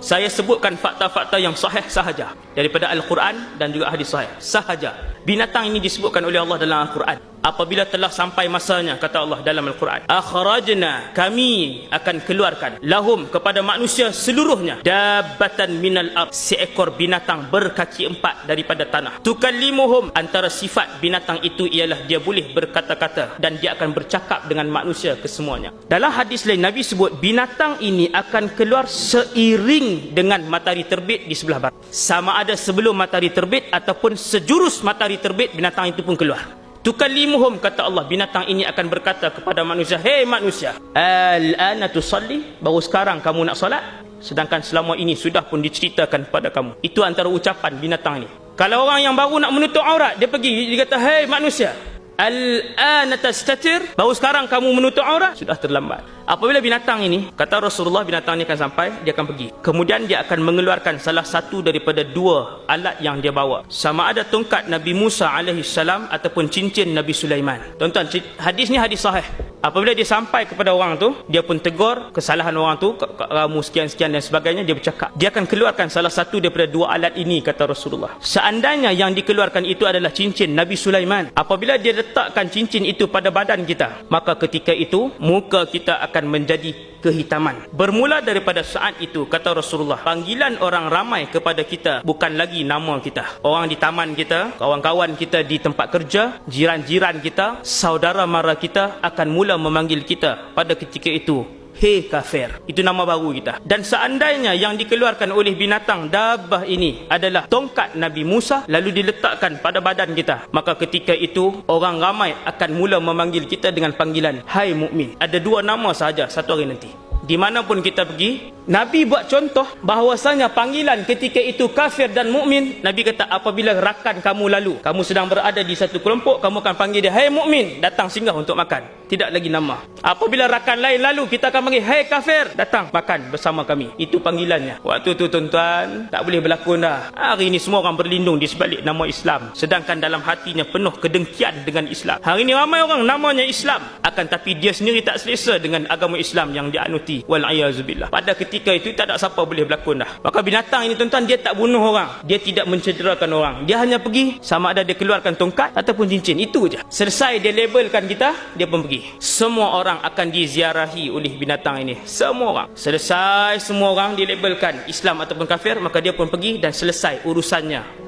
Saya sebutkan fakta-fakta yang sahih sahaja daripada Al-Quran dan juga hadis sahih sahaja. Binatang ini disebutkan oleh Allah dalam Al-Quran. Apabila telah sampai masanya, kata Allah dalam Al-Quran, akhrajna, kami akan keluarkan, lahum, kepada manusia seluruhnya, dabbatan minal ard, seekor binatang berkaki empat daripada tanah. Tukallimuhum, antara sifat binatang itu ialah dia boleh berkata-kata dan dia akan bercakap dengan manusia kesemuanya. Dalam hadis lain Nabi sebut binatang ini akan keluar seiring dengan matahari terbit di sebelah barat. Sama ada sebelum matahari terbit ataupun sejurus matahari terbit, binatang itu pun keluar. Tukallimuhum, kata Allah, binatang ini akan berkata kepada manusia, hei manusia, al-ana tusalli, baru sekarang kamu nak solat, sedangkan selama ini sudah pun diceritakan kepada kamu. Itu antara ucapan binatang ini. Kalau orang yang baru nak menutup aurat, dia pergi, dia kata, hei manusia, al-ana tastatir, baru sekarang kamu menutup aurat, sudah terlambat. Apabila binatang ini, kata Rasulullah, binatang ini akan sampai, dia akan pergi. Kemudian dia akan mengeluarkan salah satu daripada dua alat yang dia bawa. Sama ada tongkat Nabi Musa alaihissalam ataupun cincin Nabi Sulaiman. Tuan-tuan, hadis ni hadis sahih. Apabila dia sampai kepada orang tu, dia pun tegur kesalahan orang tu, kamu sekian-sekian dan sebagainya, dia bercakap. Dia akan keluarkan salah satu daripada dua alat ini, kata Rasulullah. Seandainya yang dikeluarkan itu adalah cincin Nabi Sulaiman, apabila dia letakkan cincin itu pada badan kita, maka ketika itu muka kita akan menjadi kehitaman. Bermula daripada saat itu, kata Rasulullah, panggilan orang ramai kepada kita bukan lagi nama kita. Orang di taman kita, kawan-kawan kita di tempat kerja, jiran-jiran kita, saudara mara kita akan mula memanggil kita pada ketika itu, hei kafir. Itu nama baru kita. Dan seandainya yang dikeluarkan oleh binatang dabah ini adalah tongkat Nabi Musa, lalu diletakkan pada badan kita, maka ketika itu orang ramai akan mula memanggil kita dengan panggilan, hai mukmin. Ada dua nama sahaja satu hari nanti. Di mana pun kita pergi, Nabi buat contoh bahawasanya panggilan ketika itu kafir dan mukmin. Nabi kata, apabila rakan kamu lalu, kamu sedang berada di satu kelompok, kamu akan panggil dia, hai mukmin, datang singgah untuk makan. Tidak lagi nama. Apabila rakan lain lalu, kita akan panggil, hai kafir, datang makan bersama kami. Itu panggilannya. Waktu tu tuan-tuan, tak boleh berlakon dah. Hari ini semua orang berlindung di sebalik nama Islam, sedangkan dalam hatinya penuh kedengkian dengan Islam. Hari ini ramai orang namanya Islam, akan tapi dia sendiri tak selesa dengan agama Islam yang dianuti. Wal'ayazubillah. Pada ketika itu tak ada siapa boleh berlakon dah. Maka binatang ini tuan-tuan, dia tak bunuh orang, dia tidak mencederakan orang, dia hanya pergi, sama ada dia keluarkan tongkat ataupun cincin, itu je. Selesai dia labelkan kita, dia pun pergi. Semua orang akan diziarahi oleh binatang ini. Semua orang. Selesai semua orang dilabelkan Islam ataupun kafir, maka dia pun pergi dan selesai urusannya